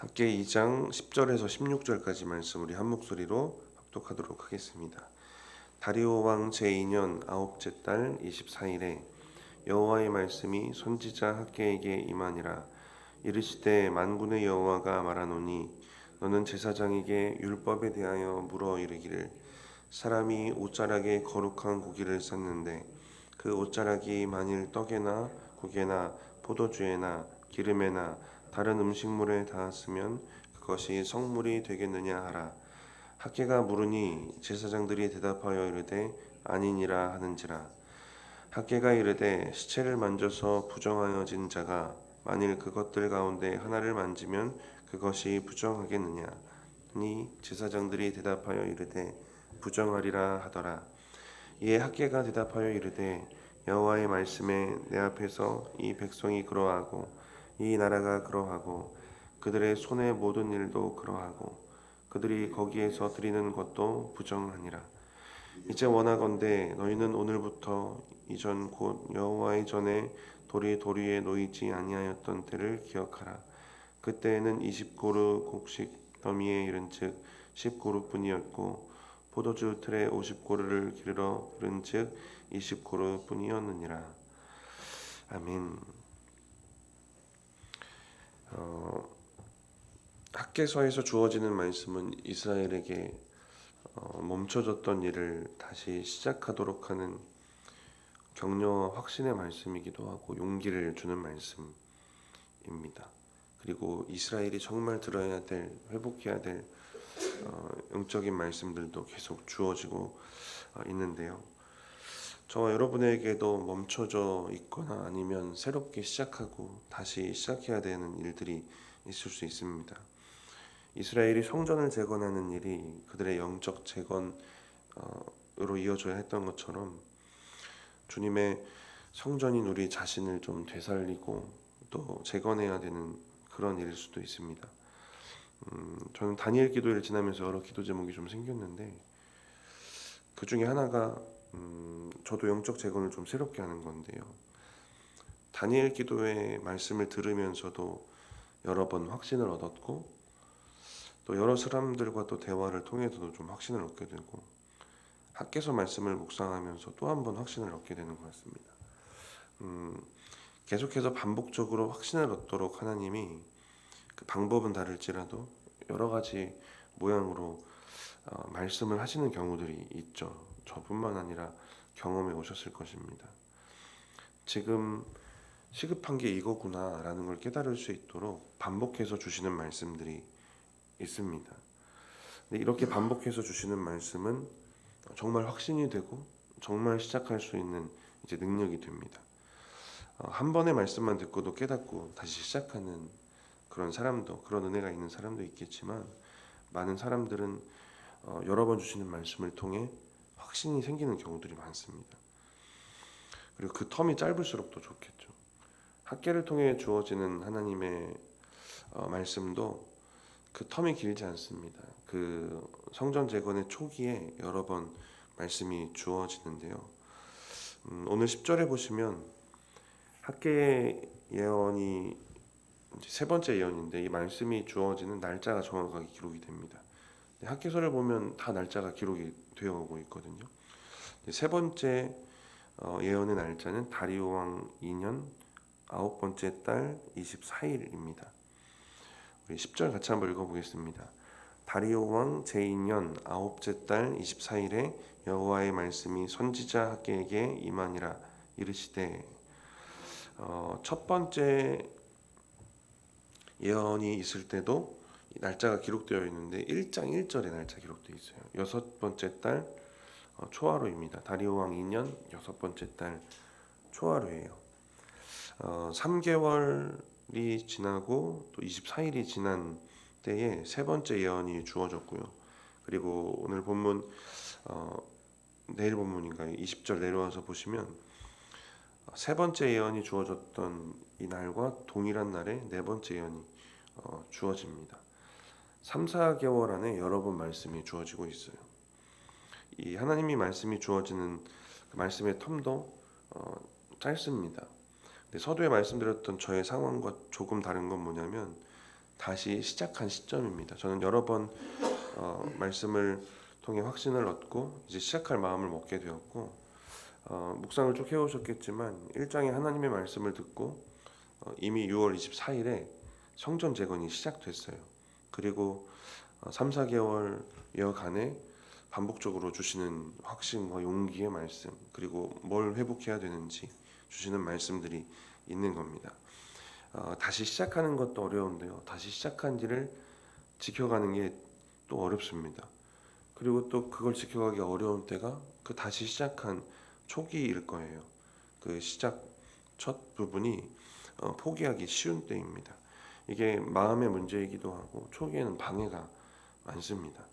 함께 2장 10절에서 16절까지 말씀 우리 한 목소리로 합독하도록 하겠습니다. 다리오 왕 제2년 아홉째 달 24일에 여호와의 말씀이 선지자 학개에게 임하니라. 이르시되 만군의 여호와가 말하노니 너는 제사장에게 율법에 대하여 물어 이르기를 사람이 옷자락에 거룩한 고기를 쌌는데 그 옷자락이 만일 떡에나 국에나 포도주에나 기름에나 다른 음식물에 닿았으면 그것이 성물이 되겠느냐 하라. 학개가 물으니 제사장들이 대답하여 이르되 아니니라 하는지라. 학개가 이르되 시체를 만져서 부정하여진 자가 만일 그것들 가운데 하나를 만지면 그것이 부정하겠느냐 하니 제사장들이 대답하여 이르되 부정하리라 하더라. 이에 학개가 대답하여 이르되 여호와의 말씀에 내 앞에서 이 백성이 그러하고 이 나라가 그러하고 그들의 손의 모든 일도 그러하고 그들이 거기에서 드리는 것도 부정하니라. 이제 원하건대 너희는 오늘부터 이전 곧 여호와의 전에 돌이 돌 위에 놓이지 아니하였던 때를 기억하라. 그때에는 20고루 곡식 더미에 이른즉 10고루뿐이었고 포도주 틀에 50고루를 기르러 이른즉 20고루뿐이었느니라. 아멘. 학개서에서 주어지는 말씀은 이스라엘에게 멈춰졌던 일을 다시 시작하도록 하는 격려와 확신의 말씀이기도 하고 용기를 주는 말씀입니다. 그리고 이스라엘이 정말 들어야 될, 회복해야 될 영적인 말씀들도 계속 주어지고 있는데요. 저와 여러분에게도 멈춰져 있거나 아니면 새롭게 시작하고 다시 시작해야 되는 일들이 있을 수 있습니다. 이스라엘이 성전을 재건하는 일이 그들의 영적 재건으로 이어져야 했던 것처럼 주님의 성전인 우리 자신을 좀 되살리고 또 재건해야 되는 그런 일일 수도 있습니다. 저는 다니엘 기도회를 지나면서 여러 기도 제목이 좀 생겼는데 그 중에 하나가 저도 영적 재건을 좀 새롭게 하는 건데요. 다니엘 기도회 말씀을 들으면서도 여러 번 확신을 얻었고 또 여러 사람들과 또 대화를 통해서도 좀 확신을 얻게 되고 학개서 말씀을 묵상하면서 또 한 번 확신을 얻게 되는 것 같습니다. 계속해서 반복적으로 확신을 얻도록 하나님이 그 방법은 다를지라도 여러 가지 모양으로 말씀을 하시는 경우들이 있죠. 저뿐만 아니라 경험해 오셨을 것입니다. 지금 시급한 게 이거구나 라는 걸 깨달을 수 있도록 반복해서 주시는 말씀들이 있습니다. 근데 이렇게 반복해서 주시는 말씀은 정말 확신이 되고 정말 시작할 수 있는 이제 능력이 됩니다. 한 번의 말씀만 듣고도 깨닫고 다시 시작하는 그런 사람도, 그런 은혜가 있는 사람도 있겠지만 많은 사람들은 여러 번 주시는 말씀을 통해 확신이 생기는 경우들이 많습니다. 그리고 그 텀이 짧을수록 더 좋겠죠. 학개를 통해 주어지는 하나님의 말씀도 그 텀이 길지 않습니다. 그 성전 재건의 초기에 여러 번 말씀이 주어지는데요. 오늘 10절에 보시면 학개의 예언이 이제 세 번째 예언인데 이 말씀이 주어지는 날짜가 정확하게 기록이 됩니다. 학개서를 보면 다 날짜가 기록이 되어 오고 있거든요. 세 번째 예언의 날짜는 다리오 왕 2년 아홉 번째 달 24일입니다. 우리 10절 같이 한번 읽어보겠습니다. 다리오 왕 제2년 아홉째 달 24일에 여호와의 말씀이 선지자 학개에게 임하니라. 이르시되 첫 번째 예언이 있을 때도 날짜가 기록되어 있는데 1장 1절에 날짜 기록되어 있어요. 여섯 번째 달 초하루입니다. 다리오 왕 2년 여섯 번째 달 초하루예요. 3개월이 지나고 또 24일이 지난 때에 세 번째 예언이 주어졌고요. 그리고 오늘 본문 내일 본문인가요? 20절 내려와서 보시면 세 번째 예언이 주어졌던 이 날과 동일한 날에 네 번째 예언이 주어집니다. 3, 4개월 안에 여러 번 말씀이 주어지고 있어요. 이 하나님이 말씀이 주어지는 그 말씀의 텀도 짧습니다. 근데 서두에 말씀드렸던 저의 상황과 조금 다른 건 뭐냐면 다시 시작한 시점입니다. 저는 여러 번 말씀을 통해 확신을 얻고 이제 시작할 마음을 먹게 되었고, 묵상을 쭉 해오셨겠지만 1장에 하나님의 말씀을 듣고 이미 6월 24일에 성전 재건이 시작됐어요. 그리고 3, 4개월여간에 반복적으로 주시는 확신과 용기의 말씀, 그리고 뭘 회복해야 되는지 주시는 말씀들이 있는 겁니다. 다시 시작하는 것도 어려운데요. 다시 시작한 지를 지켜가는 게 또 어렵습니다. 그리고 또 그걸 지켜가기 어려운 때가 그 다시 시작한 초기일 거예요. 그 시작 첫 부분이 포기하기 쉬운 때입니다. 이게 마음의 문제이기도 하고 초기에는 방해가 많습니다.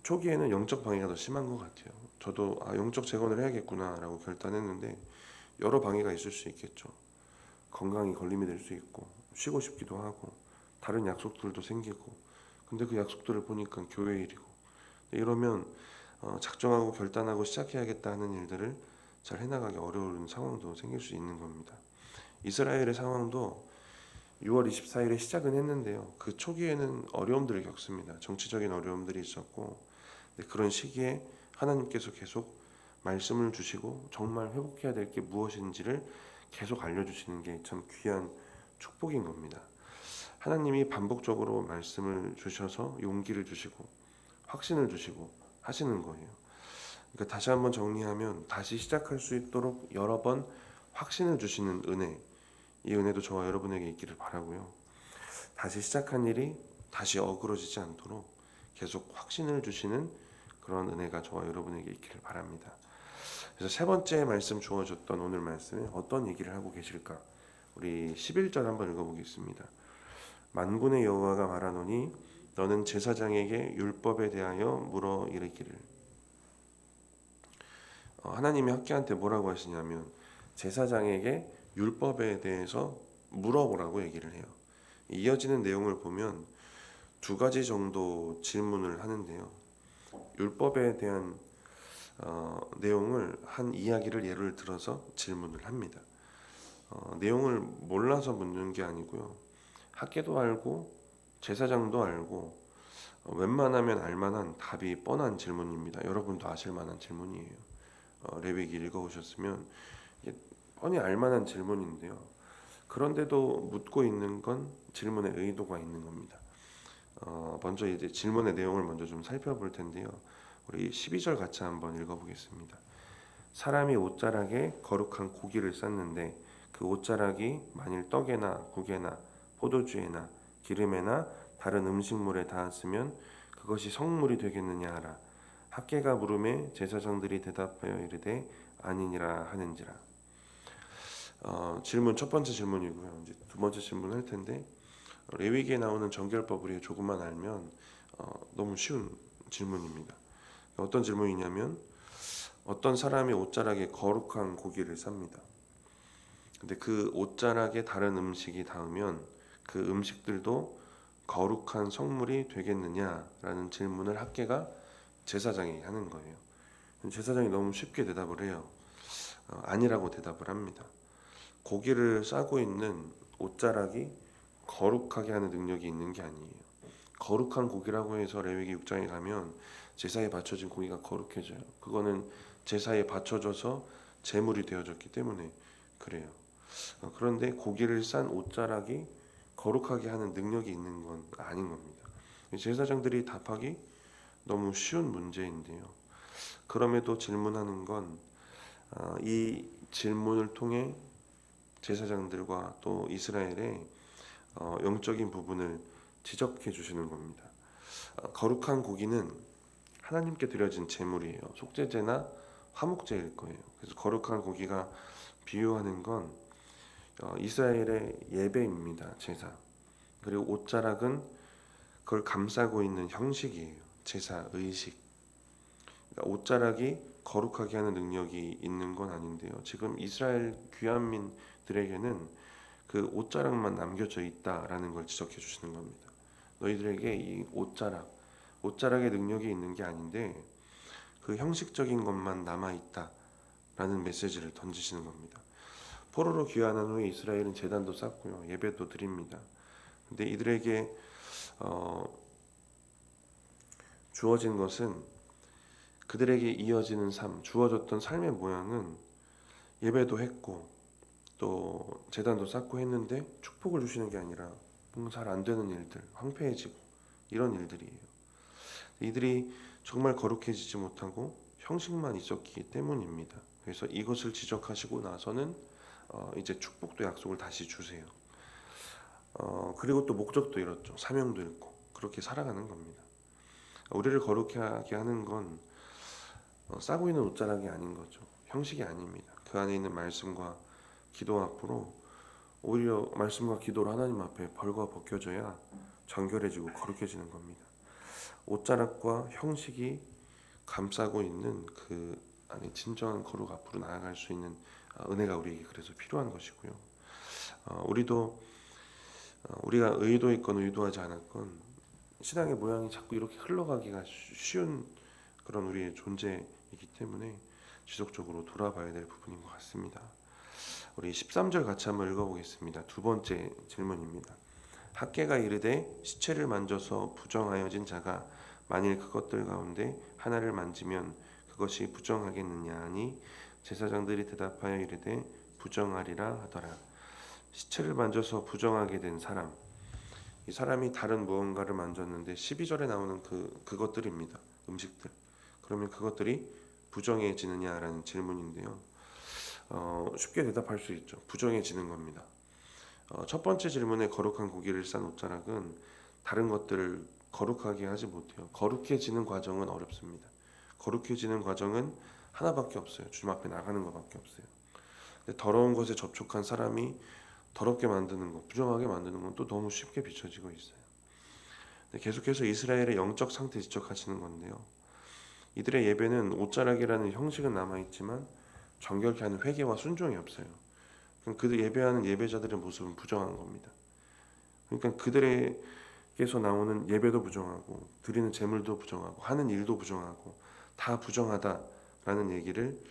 초기에는 영적 방해가 더 심한 것 같아요. 저도 영적 재건을 해야겠구나라고 결단했는데 여러 방해가 있을 수 있겠죠. 건강이 걸림이 될 수 있고 쉬고 싶기도 하고 다른 약속들도 생기고, 근데 그 약속들을 보니까 교회 일이고, 이러면 작정하고 결단하고 시작해야겠다 하는 일들을 잘 해나가기 어려운 상황도 생길 수 있는 겁니다. 이스라엘의 상황도 6월 24일에 시작은 했는데요. 그 초기에는 어려움들을 겪습니다. 정치적인 어려움들이 있었고, 그런 시기에 하나님께서 계속 말씀을 주시고 정말 회복해야 될 게 무엇인지를 계속 알려주시는 게 참 귀한 축복인 겁니다. 하나님이 반복적으로 말씀을 주셔서 용기를 주시고 확신을 주시고 하시는 거예요. 그러니까 다시 한번 정리하면 다시 시작할 수 있도록 여러 번 확신을 주시는 은혜, 이 은혜도 저와 여러분에게 있기를 바라고요. 다시 시작한 일이 다시 어그러지지 않도록 계속 확신을 주시는 그런 은혜가 저와 여러분에게 있기를 바랍니다. 그래서 세 번째 말씀 주어졌던 오늘 말씀에 어떤 얘기를 하고 계실까? 우리 11절 한번 읽어보겠습니다. 만군의 여호와가 말하노니 너는 제사장에게 율법에 대하여 물어 이르기를. 하나님이 학개한테 뭐라고 하시냐면 제사장에게 율법에 대해서 물어보라고 얘기를 해요. 이어지는 내용을 보면 두 가지 정도 질문을 하는데요. 율법에 대한 내용을 한 이야기를 예를 들어서 질문을 합니다. 내용을 몰라서 묻는 게 아니고요. 학계도 알고 제사장도 알고 웬만하면 알만한 답이 뻔한 질문입니다. 여러분도 아실 만한 질문이에요. 레위기 읽어오셨으면 뻔히 알만한 질문인데요. 그런데도 묻고 있는 건 질문의 의도가 있는 겁니다. 먼저 이제 질문의 내용을 먼저 좀 살펴볼 텐데요. 우리 12절 같이 한번 읽어보겠습니다. 사람이 옷자락에 거룩한 고기를 쌌는데 그 옷자락이 만일 떡에나 국에나 포도주에나 기름에나 다른 음식물에 닿았으면 그것이 성물이 되겠느냐 하라. 학개가 물음에 제사장들이 대답하여 이르되 아니니라 하는지라. 질문 첫 번째 질문이고요. 이제 두 번째 질문 할 텐데, 레위기에 나오는 정결법을 조금만 알면 너무 쉬운 질문입니다. 어떤 질문이냐면 어떤 사람이 옷자락에 거룩한 고기를 쌉니다. 근데 그 옷자락에 다른 음식이 닿으면 그 음식들도 거룩한 성물이 되겠느냐라는 질문을 학개가 제사장에게 하는 거예요. 제사장이 너무 쉽게 대답을 해요. 아니라고 대답을 합니다. 고기를 싸고 있는 옷자락이 거룩하게 하는 능력이 있는 게 아니에요. 거룩한 고기라고 해서 레위기 6장에 가면 제사에 바쳐진 고기가 거룩해져요. 그거는 제사에 바쳐져서 제물이 되어졌기 때문에 그래요. 그런데 고기를 싼 옷자락이 거룩하게 하는 능력이 있는 건 아닌 겁니다. 제사장들이 답하기 너무 쉬운 문제인데요. 그럼에도 질문하는 건 이 질문을 통해 제사장들과 또 이스라엘의 영적인 부분을 지적해 주시는 겁니다. 거룩한 고기는 하나님께 드려진 제물이에요. 속죄제나 화목제일 거예요. 그래서 거룩한 고기가 비유하는 건 이스라엘의 예배입니다. 제사. 그리고 옷자락은 그걸 감싸고 있는 형식이에요. 제사, 의식. 그러니까 옷자락이 거룩하게 하는 능력이 있는 건 아닌데요. 지금 이스라엘 귀환민들에게는 그 옷자락만 남겨져 있다라는 걸 지적해 주시는 겁니다. 너희들에게 이 옷자락의 능력이 있는 게 아닌데 그 형식적인 것만 남아 있다라는 메시지를 던지시는 겁니다. 포로로 귀환한 후에 이스라엘은 제단도 쌓고요, 예배도 드립니다. 근데 이들에게 주어진 것은, 그들에게 이어지는 삶, 주어졌던 삶의 모양은 예배도 했고 또 제단도 쌓고 했는데 축복을 주시는 게 아니라 뭔가 잘 안 되는 일들, 황폐해지고 이런 일들이에요. 이들이 정말 거룩해지지 못하고 형식만 있었기 때문입니다. 그래서 이것을 지적하시고 나서는 이제 축복도 약속을 다시 주세요. 그리고 또 목적도 이렇죠. 사명도 있고 그렇게 살아가는 겁니다. 우리를 거룩하게 하는 건 싸고 있는 옷자락이 아닌 거죠. 형식이 아닙니다. 그 안에 있는 말씀과 기도 앞으로, 오히려 말씀과 기도로 하나님 앞에 벌과 벗겨져야 정결해지고 거룩해지는 겁니다. 옷자락과 형식이 감싸고 있는 그 안에 진정한 거룩 앞으로 나아갈 수 있는 은혜가 우리에게 그래서 필요한 것이고요. 우리도 우리가 의도했건 의도하지 않았건 신앙의 모양이 자꾸 이렇게 흘러가기가 쉬운 그런 우리의 존재이기 때문에 지속적으로 돌아봐야 될 부분인 것 같습니다. 우리 13절 같이 한번 읽어보겠습니다. 두 번째 질문입니다. 학개가 이르되 시체를 만져서 부정하여진 자가 만일 그것들 가운데 하나를 만지면 그것이 부정하겠느냐 하니 제사장들이 대답하여 이르되 부정하리라 하더라. 시체를 만져서 부정하게 된 사람, 이 사람이 다른 무언가를 만졌는데 12절에 나오는 그것들입니다. 음식들. 그러면 그것들이 부정해지느냐라는 질문인데요. 쉽게 대답할 수 있죠. 부정해지는 겁니다. 첫 번째 질문에 거룩한 고기를 싼 옷자락은 다른 것들을 거룩하게 하지 못해요. 거룩해지는 과정은 어렵습니다. 거룩해지는 과정은 하나밖에 없어요. 주님 앞에 나가는 것밖에 없어요. 근데 더러운 것에 접촉한 사람이 더럽게 만드는 것, 부정하게 만드는 건 또 너무 쉽게 비춰지고 있어요. 계속해서 이스라엘의 영적 상태 지적하시는 건데요. 이들의 예배는 옷자락이라는 형식은 남아있지만 정결케 하는 회개와 순종이 없어요. 그들 예배하는 예배자들의 모습은 부정한 겁니다. 그러니까 그들에게서 나오는 예배도 부정하고 드리는 제물도 부정하고 하는 일도 부정하고 다 부정하다라는 얘기를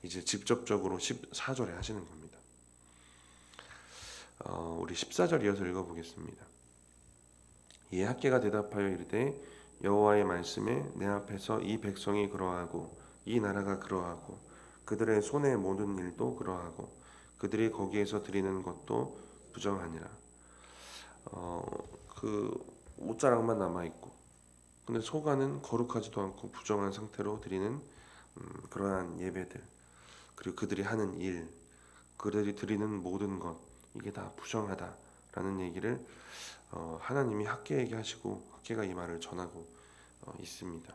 이제 직접적으로 14절에 하시는 겁니다. 우리 14절 이어서 읽어보겠습니다. 이에 학개가 대답하여 이르되 여호와의 말씀에 내 앞에서 이 백성이 그러하고 이 나라가 그러하고 그들의 손의 모든 일도 그러하고 그들이 거기에서 드리는 것도 부정하니라. 그 옷자락만 남아 있고, 근데 속안은 거룩하지도 않고 부정한 상태로 드리는 그러한 예배들, 그리고 그들이 하는 일, 그들이 드리는 모든 것, 이게 다 부정하다라는 얘기를 하나님이 학개에게 하시고 학개가 이 말을 전하고 있습니다.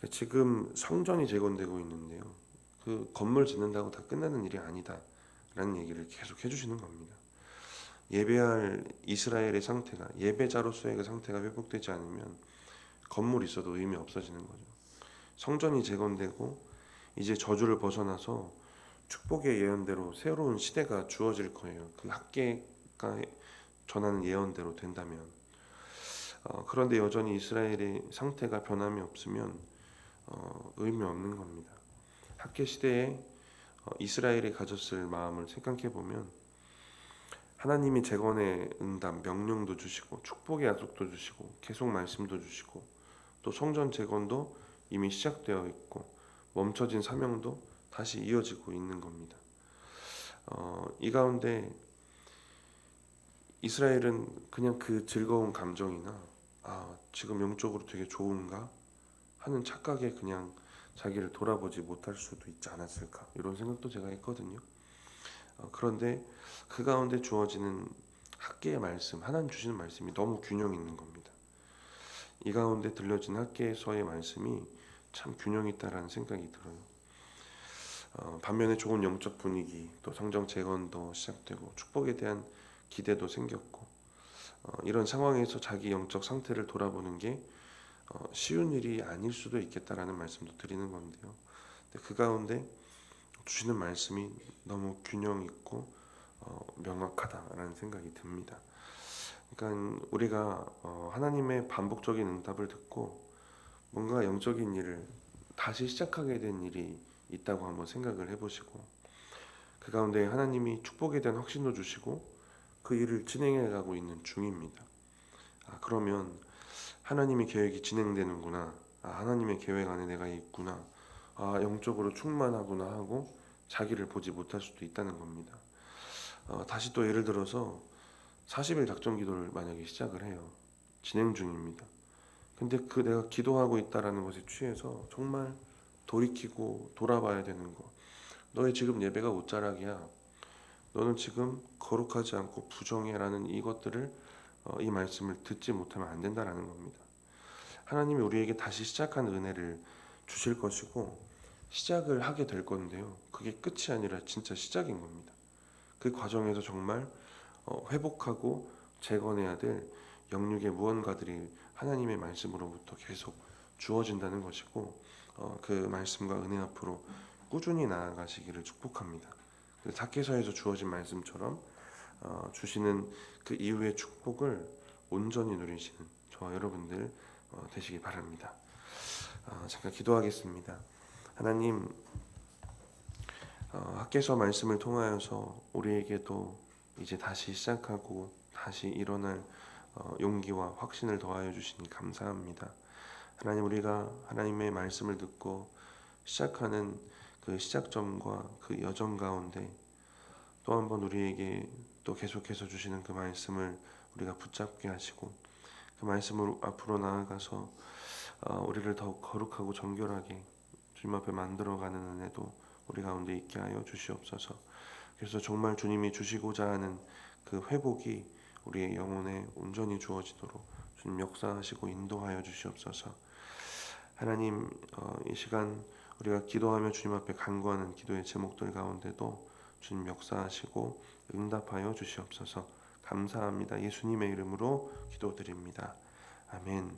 지금 성전이 재건되고 있는데요. 그 건물 짓는다고 다 끝나는 일이 아니다라는 얘기를 계속 해주시는 겁니다. 예배할 이스라엘의 상태가, 예배자로서의 그 상태가 회복되지 않으면 건물이 있어도 의미 없어지는 거죠. 성전이 재건되고 이제 저주를 벗어나서 축복의 예언대로 새로운 시대가 주어질 거예요. 그 학개가 전하는 예언대로 된다면. 그런데 여전히 이스라엘의 상태가 변함이 없으면 의미 없는 겁니다. 학개 시대에 이스라엘이 가졌을 마음을 생각해 보면 하나님이 재건의 응답, 명령도 주시고 축복의 약속도 주시고 계속 말씀도 주시고 또 성전 재건도 이미 시작되어 있고 멈춰진 사명도 다시 이어지고 있는 겁니다. 이 가운데 이스라엘은 그냥 그 즐거운 감정이나 지금 영적으로 되게 좋은가 하는 착각에 그냥 자기를 돌아보지 못할 수도 있지 않았을까, 이런 생각도 제가 했거든요. 그런데 그 가운데 주어지는 학개의 말씀, 하나님 주시는 말씀이 너무 균형 있는 겁니다. 이 가운데 들려진 학개에서의 말씀이 참 균형 있다라는 생각이 들어요. 반면에 좋은 영적 분위기, 또 성전 재건도 시작되고 축복에 대한 기대도 생겼고, 이런 상황에서 자기 영적 상태를 돌아보는 게 쉬운 일이 아닐 수도 있겠다라는 말씀도 드리는 건데요. 근데 그 가운데 주시는 말씀이 너무 균형 있고 명확하다라는 생각이 듭니다. 그러니까 우리가 하나님의 반복적인 응답을 듣고 뭔가 영적인 일을 다시 시작하게 된 일이 있다고 한번 생각을 해보시고, 그 가운데 하나님이 축복에 대한 확신도 주시고 그 일을 진행해 가고 있는 중입니다. 그러면 하나님의 계획이 진행되는구나. 하나님의 계획 안에 내가 있구나. 영적으로 충만하구나 하고 자기를 보지 못할 수도 있다는 겁니다. 다시 또 예를 들어서 40일 작전 기도를 만약에 시작을 해요. 진행 중입니다. 근데 그 내가 기도하고 있다라는 것에 취해서 정말 돌이키고 돌아봐야 되는 거. 너의 지금 예배가 옷자락이야. 너는 지금 거룩하지 않고 부정해라는 이것들을 이 말씀을 듣지 못하면 안 된다라는 겁니다. 하나님이 우리에게 다시 시작한 은혜를 주실 것이고 시작을 하게 될 건데요. 그게 끝이 아니라 진짜 시작인 겁니다. 그 과정에서 정말 회복하고 재건해야 될 영육의 무언가들이 하나님의 말씀으로부터 계속 주어진다는 것이고 그 말씀과 은혜 앞으로 꾸준히 나아가시기를 축복합니다. 다케서에서 주어진 말씀처럼 주시는 그 이후의 축복을 온전히 누리시는 저와 여러분들 되시기 바랍니다. 잠깐 기도하겠습니다. 하나님, 학개서 말씀을 통하여서 우리에게도 이제 다시 시작하고 다시 일어날 용기와 확신을 더하여 주시니 감사합니다. 하나님, 우리가 하나님의 말씀을 듣고 시작하는 그 시작점과 그 여정 가운데 또 한 번 우리에게 또 계속해서 주시는 그 말씀을 우리가 붙잡게 하시고 그 말씀을 앞으로 나아가서 우리를 더욱 거룩하고 정결하게 주님 앞에 만들어가는 은혜도 우리 가운데 있게 하여 주시옵소서. 그래서 정말 주님이 주시고자 하는 그 회복이 우리의 영혼에 온전히 주어지도록 주님 역사하시고 인도하여 주시옵소서. 하나님, 이 시간 우리가 기도하며 주님 앞에 간구하는 기도의 제목들 가운데도 주님 역사하시고 응답하여 주시옵소서. 감사합니다. 예수님의 이름으로 기도드립니다. 아멘.